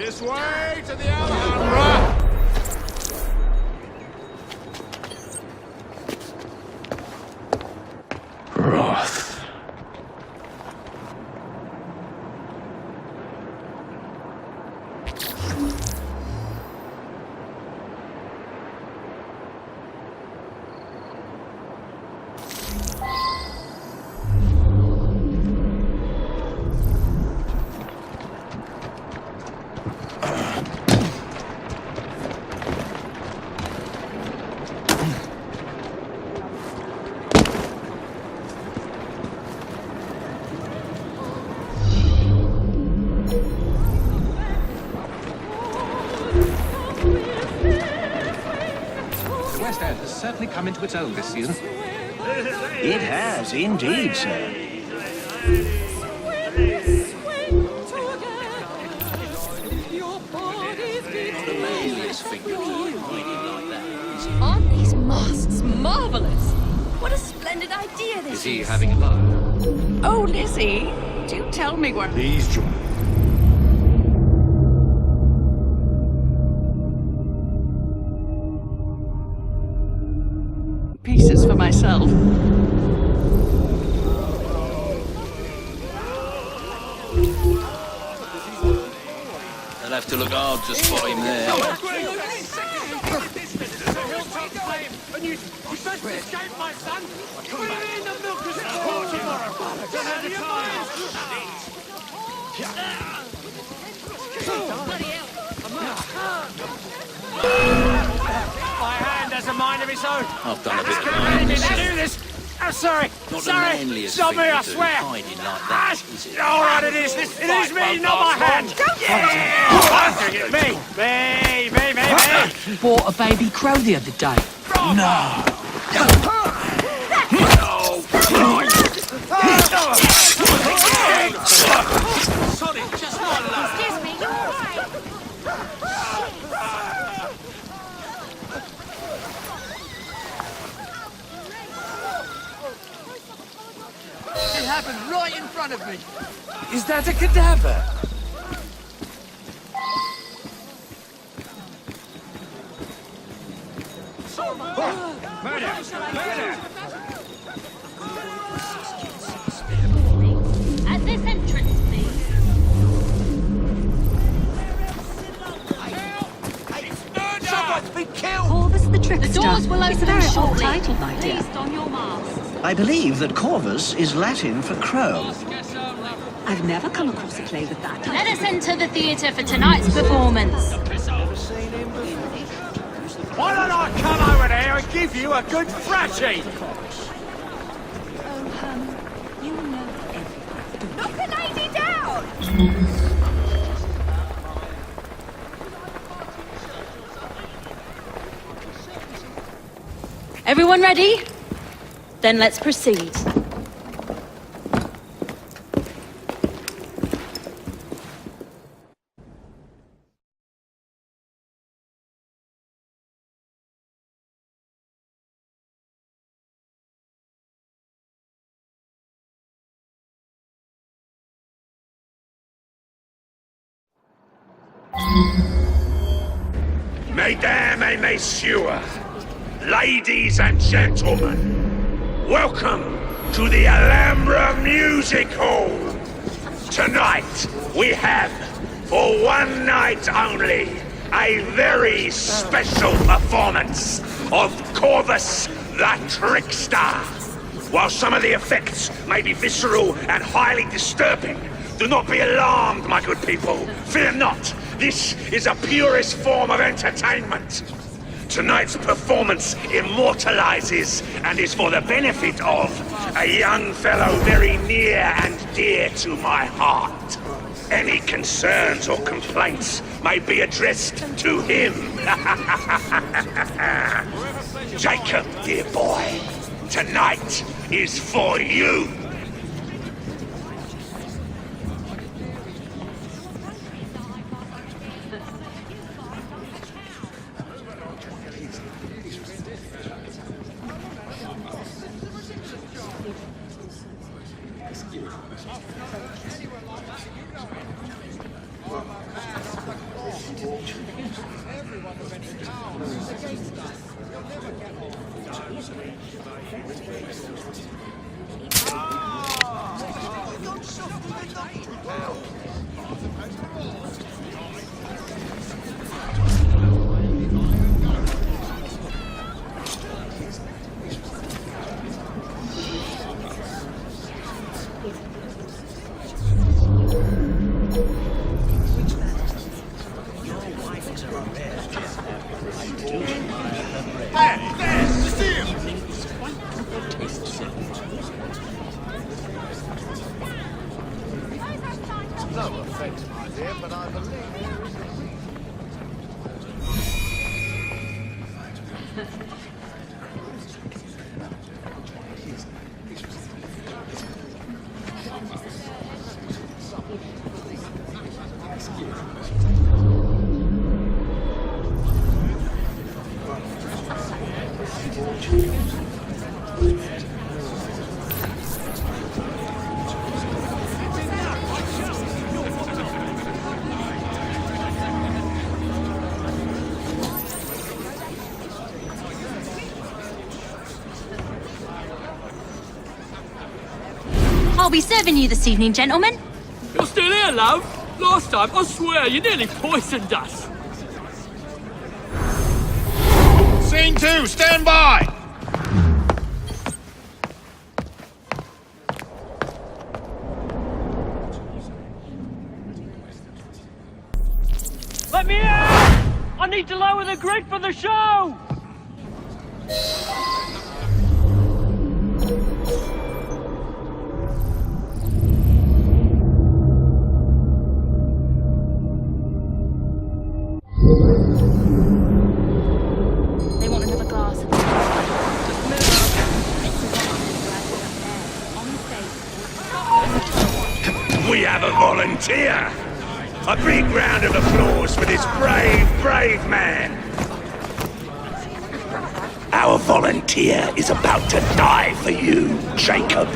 This way to the Alhambra! Wrath. Certainly come into its own this season. It has, indeed, sir. Aren't these masks marvelous? What a splendid idea this is. Is he having a laugh? Oh, Lizzie, do tell me what... Please join. Pieces for myself. They'll have to look hard to spot him there. And you best escape, my son! We're in the milk as it's hot tomorrow! Don't have My hand has a mind of its own! I've done a bit of Can't mine. do this! I'm sorry! Not sorry! the manliest Stop me, thing I to do, swear! hiding like that, is it? All right, it is! It is me, not my hand! I'm doing it! Me! Bought a baby crow the other day. No! Sorry, just not love. Excuse me, you're all right. It happened right in front of me. Is that a cadaver? Murder! At this entrance, please. Someone's been killed! Corvus the Trickster. The doors will It's a open very odd shortly. title, my dear. Please don your masks. I believe that Corvus is Latin for crow. I've never come across a play with that title. Let us enter the theatre for tonight's performance. Why don't I come over there and give you a good thrashing? You know everything. Knock the lady down! Everyone ready? Then let's proceed. Mesdames et messieurs, ladies and gentlemen, welcome to the Alhambra Music Hall. Tonight, we have, for one night only, a very special performance of Corvus the Trickster. While some of the effects may be visceral and highly disturbing, do not be alarmed, my good people. Fear not. This is a purest form of entertainment. Tonight's performance immortalizes and is for the benefit of a young fellow very near and dear to my heart. Any concerns or complaints may be addressed to him. Jacob, dear boy, tonight is for you. I'll be serving you this evening, gentlemen. You're still here, love? Last time, I swear, you nearly poisoned us. Scene 2, stand by! Let me out! I need to lower the grid for the show! They want another glass. We have a volunteer! A big round of applause for this brave, brave man! Our volunteer is about to die for you, Jacob.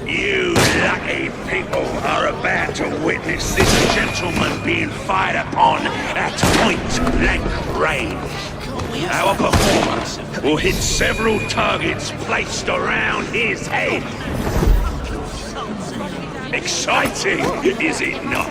You lucky people are about to witness this gentleman being fired upon at point-blank range. Our performer will hit several targets placed around his head. Exciting, is it not?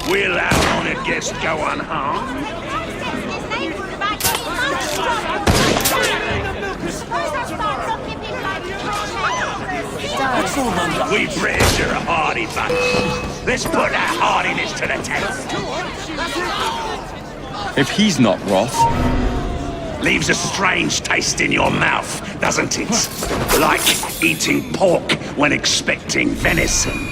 Will our honored guest go unharmed? We British are a hardy bunch. Let's put our hardiness to the test. If he's not Roth, Leaves a strange taste in your mouth, doesn't it? Like eating pork when expecting venison.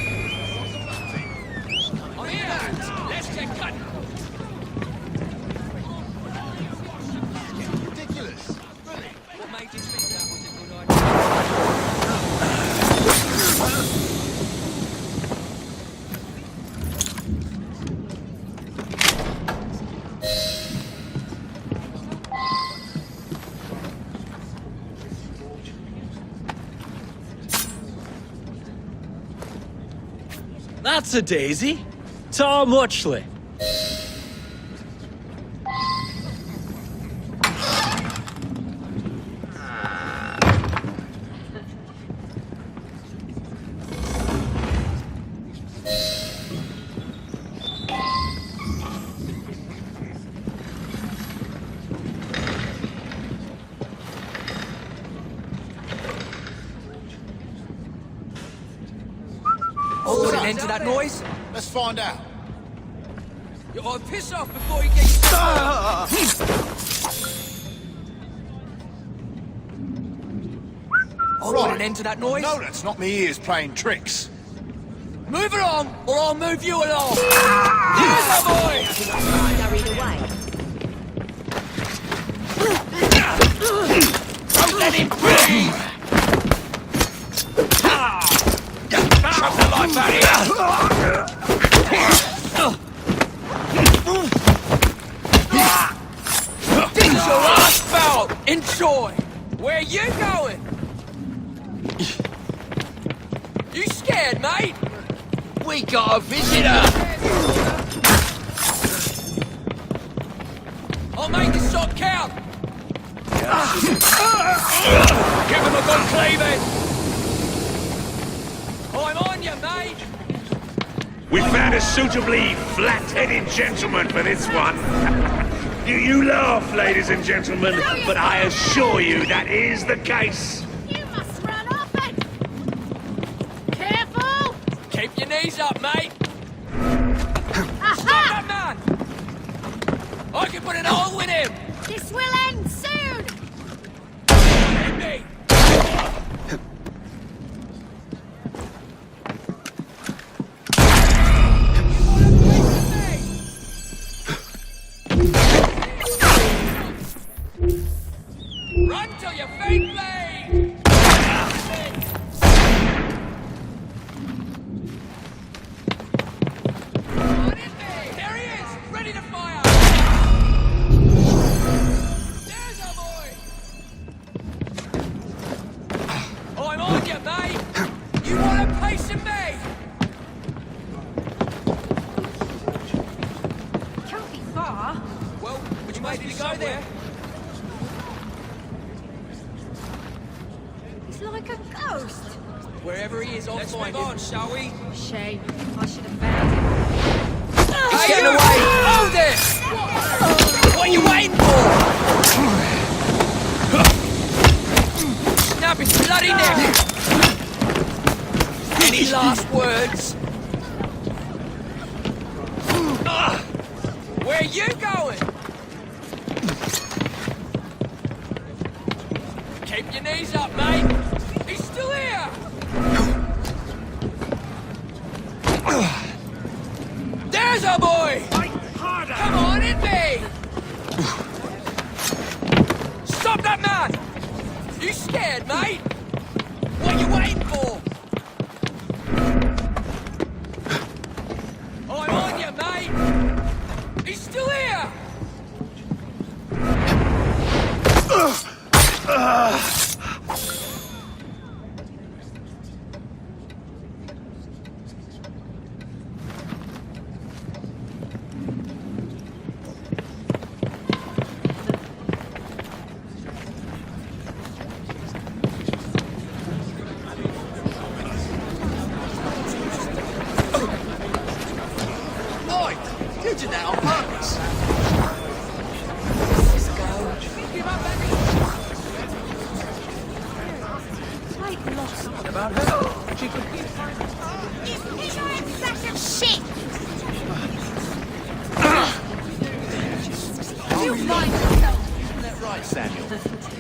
That's a daisy. Tom Watchley. Put an end to that noise? Let's find out. You ought to piss off before you get Put an end to that noise? No, that's not me ears playing tricks. Move along, or I'll move you along. Here's my boy! Don't let him breathe! Shove the life out of you! Things your ass foul! Enjoy! Where you going? You scared, mate? We got a visitor! suitably flat-headed gentleman for this one. You laugh, ladies and gentlemen, but I assure you that is the case. You must run off it! Careful! Keep your knees up, mate. Aha! Stop that man! I can put an hole in him! This will end soon! Hit me! Run till your feet bleed! On in there! There he is! Ready to fire! There's our boy! I'm on you, mate! You want a piece of me? Can't be far. Well, would you mind me to go there? He's like a ghost. Wherever he is, I'll find him. Let's move on, shall we? Shame. I should have found him. He's getting away! Hold it! What are you waiting for? Snap his bloody neck! Any last words? Where are you going? Keep your knees up, mate! He's still here! There's our boy! Come on, hit me! Stop that man! You scared, mate? What are you waiting for? I'm on you, mate! He's still here! Oi! Did you that on purpose? About her. She could be Is your head sack of shit? You mind yourself. Isn't that right, Samuel?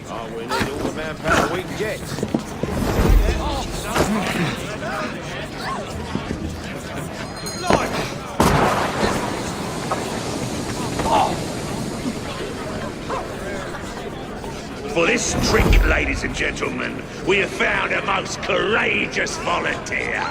Oh, we need all the manpower we can get. For this trick, ladies and gentlemen, we have found a most courageous volunteer.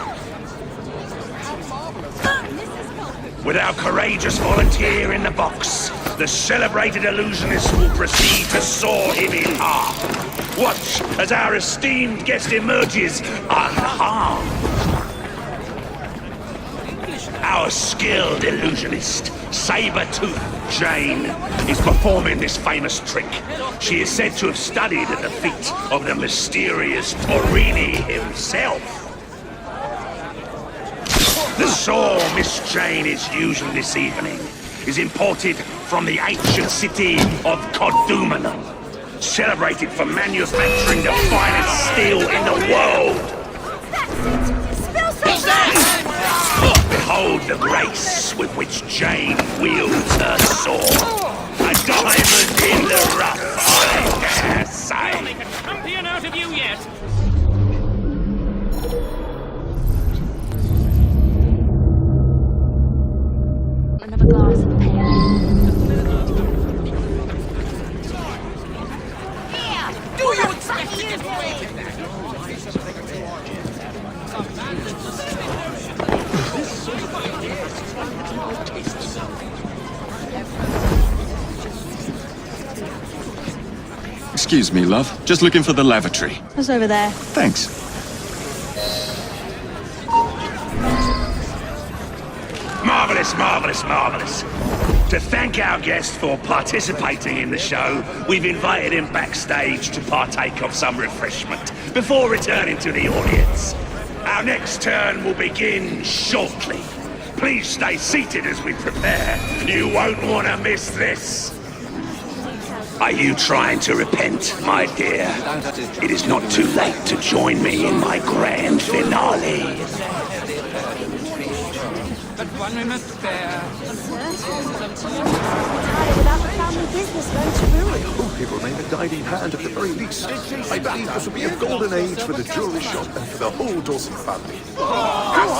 With our courageous volunteer in the box, the celebrated illusionist will proceed to saw him in half. Watch as our esteemed guest emerges unharmed. Our skilled illusionist, Saber-Tooth Jane, is performing this famous trick. She is said to have studied at the feet of the mysterious Torini himself. The saw Miss Jane is using this evening is imported from the ancient city of Kodumanum, celebrated for manufacturing the finest steel in the world. Spill some Behold the grace with which Jane wields her sword. A diamond in the rough, I dare say. Make a champion out of you yet. Another glass of pale. Do you expect to get away with that? Excuse me, love. Just looking for the lavatory. What's over there? Thanks. Marvelous, marvelous, marvelous. To thank our guest for participating in the show, we've invited him backstage to partake of some refreshment before returning to the audience. Our next turn will begin shortly. Please stay seated as we prepare. You won't want to miss this. Are you trying to repent, my dear? It is not too late to join me in my grand finale. But one we must bear. Without the family business going to ruin. It will remain a guiding hand at the very least. I believe this will be a golden age for the jewelry shop and for the whole Dawson family.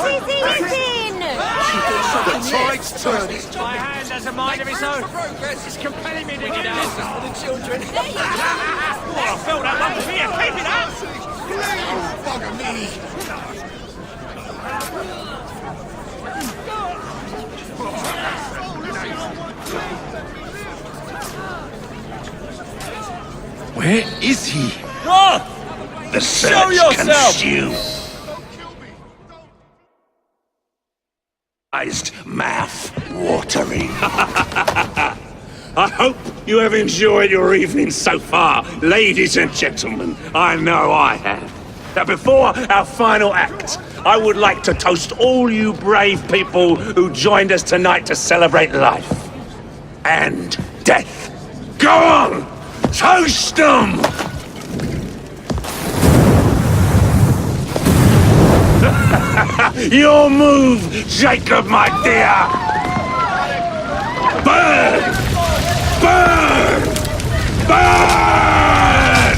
She's eating! The tide's turning. My hand has a mind of its own. It's compelling me to get out. For the children. I felt that one here. Keep it up! Bugger me. Where is he? The Show search yourself! consumed. Mouth watering. I hope you have enjoyed your evening so far, ladies and gentlemen. I know I have. Now, before our final act, I would like to toast all you brave people who joined us tonight to celebrate life and death. Go on! Toast them! Your move, Jacob, my dear! Burn! Burn! Burn!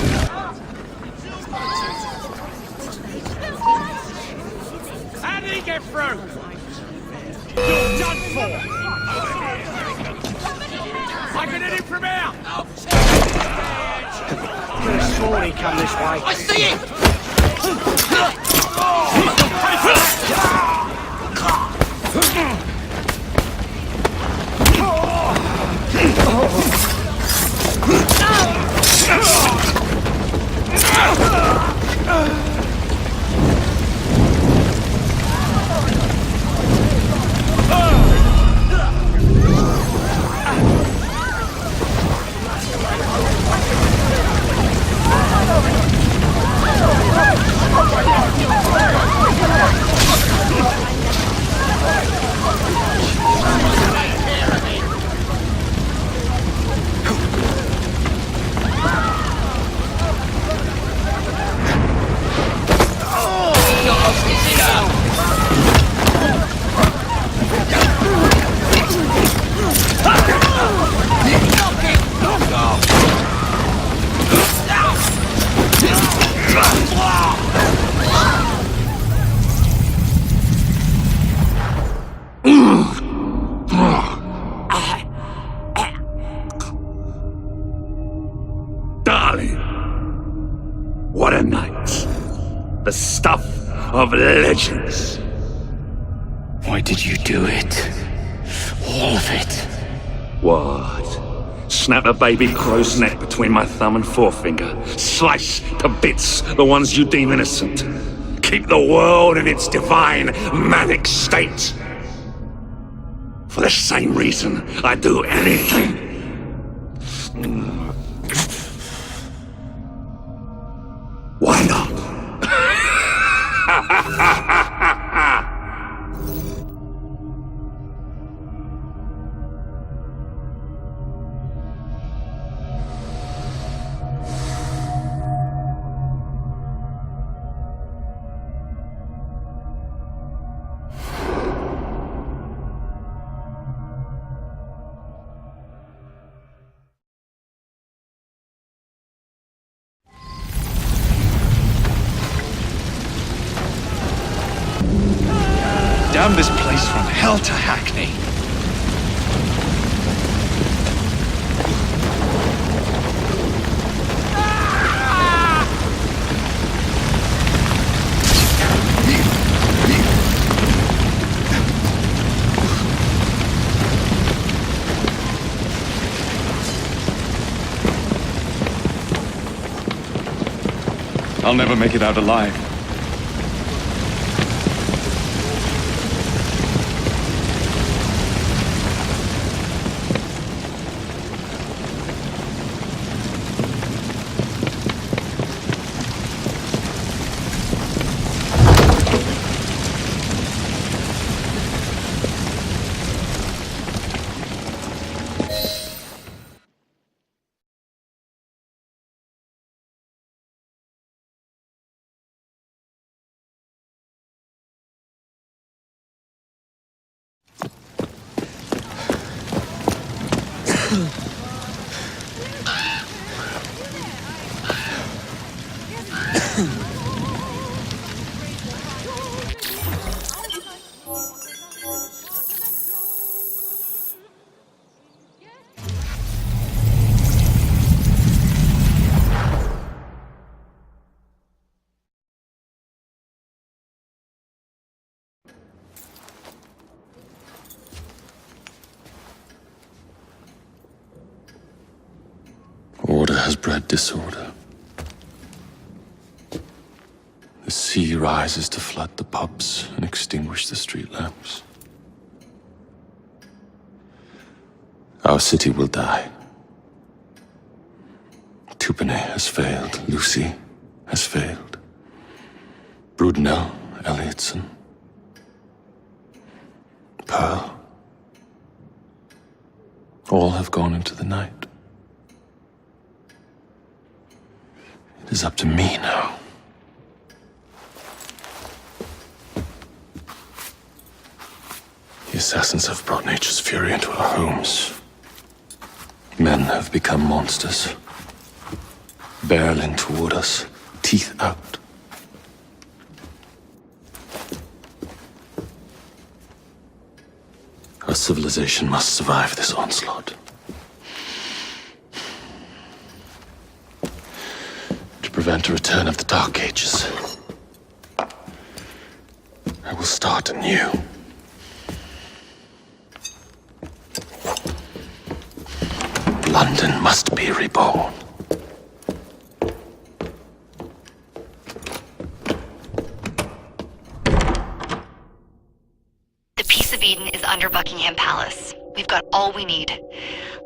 How did he get through? You're done for! I can hit him from here! Could have sworn he'd come this way. I see it! Darling, what a night. The stuff of legends. Why did you do it? All of it. What? Snap a baby crow's neck between my thumb and forefinger. Slice to bits the ones you deem innocent. Keep the world in its divine, manic state. For the same reason I do anything. Why not? Damn this place from hell to Hackney. I'll never make it out alive. Order has bred disorder. The sea rises to flood the pubs and extinguish the street lamps. Our city will die. Tupene has failed. Lucy has failed. Brudnell, Elliotson, Pearl. All have gone into the night. It is up to me now. The assassins have brought nature's fury into our homes. Men have become monsters, barreling toward us, teeth out. Our civilization must survive this onslaught. To prevent a return of the Dark Ages, I will start anew. London must be reborn. The Peace of Eden is under Buckingham Palace. We've got all we need.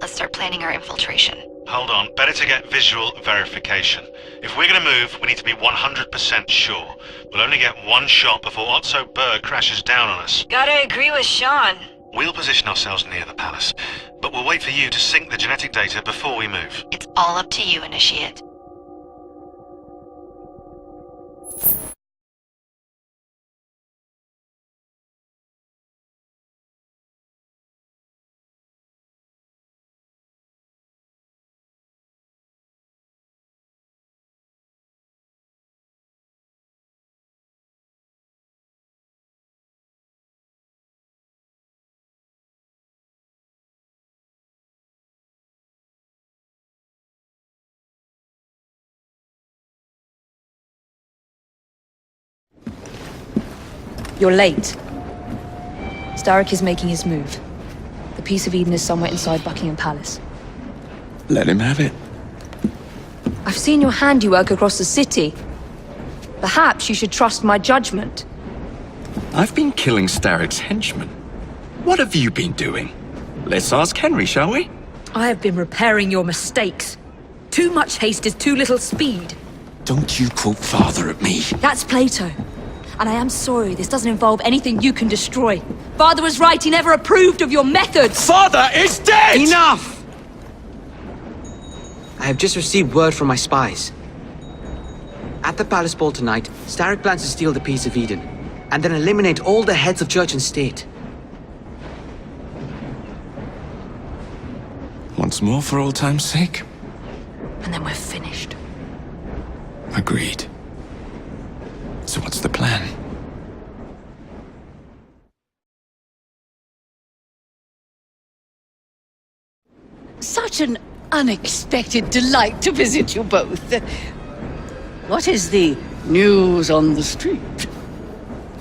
Let's start planning our infiltration. Hold on, better to get visual verification. If we're gonna move, we need to be 100% sure. We'll only get one shot before Otso Berg crashes down on us. Gotta agree with Sean. We'll position ourselves near the palace, but we'll wait for you to sync the genetic data before we move. It's all up to you, Initiate. You're late. Starrick is making his move. The Peace of Eden is somewhere inside Buckingham Palace. Let him have it. I've seen your handiwork across the city. Perhaps you should trust my judgment. I've been killing Starrick's henchmen. What have you been doing? Let's ask Henry, shall we? I have been repairing your mistakes. Too much haste is too little speed. Don't you quote Father at me. That's Plato. And I am sorry, this doesn't involve anything you can destroy. Father was right, he never approved of your methods! Father is dead! Enough! I have just received word from my spies. At the palace ball tonight, Starrick plans to steal the Peace of Eden, and then eliminate all the heads of church and state. Once more for old time's sake? And then we're finished. Agreed. So what's the plan? Such an unexpected delight to visit you both. What is the news on the street?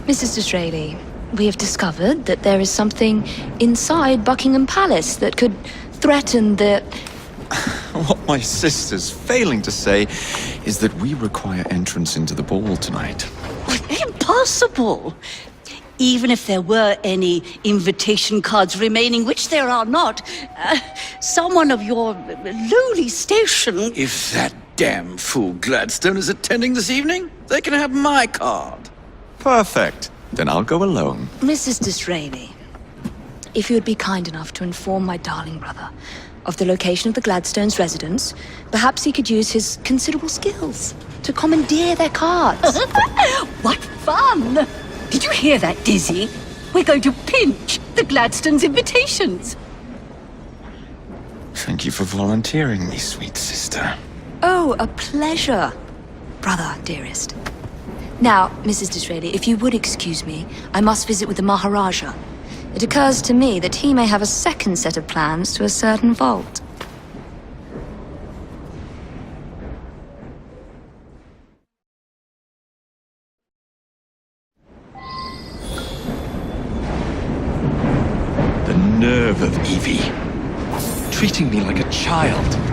Mrs. Disraeli, we have discovered that there is something inside Buckingham Palace that could threaten the... What my sister's failing to say is that we require entrance into the ball tonight. Impossible! Even if there were any invitation cards remaining, which there are not, someone of your lowly station... If that damn fool Gladstone is attending this evening, they can have my card. Perfect. Then I'll go alone. Mrs. Disraeli, if you would be kind enough to inform my darling brother of the location of the Gladstones' residence, perhaps he could use his considerable skills to commandeer their cards. What fun! Did you hear that, Dizzy? We're going to pinch the Gladstones' invitations. Thank you for volunteering me, sweet sister. Oh, a pleasure, brother, dearest. Now, Mrs. Disraeli, if you would excuse me, I must visit with the Maharaja. It occurs to me that he may have a second set of plans to a certain vault. The nerve of Evie. Treating me like a child.